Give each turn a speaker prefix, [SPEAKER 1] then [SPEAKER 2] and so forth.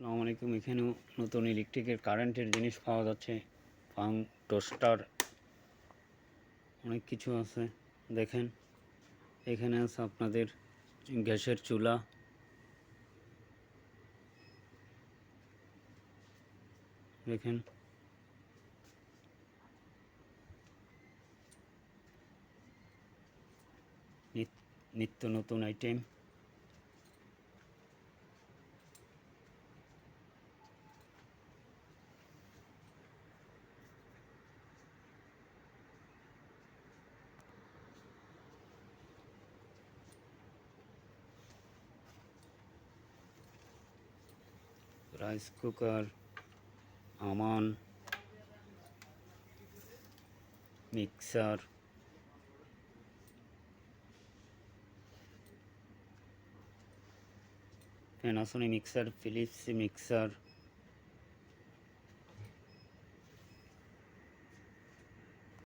[SPEAKER 1] আসসালামু আলাইকুম। এখানেও নতুন ইলেকট্রিকের কারেন্টের জিনিস পাওয়া যাচ্ছে। ফাং, টোস্টার, অনেক কিছু আছে। দেখেন, এখানে আছে আপনাদের গ্যাসের চুলা, দেখেন নিত্য নতুন আইটেম। রাইস কুকার, আমান, mixer, Panasonic mixer, Philips mixer,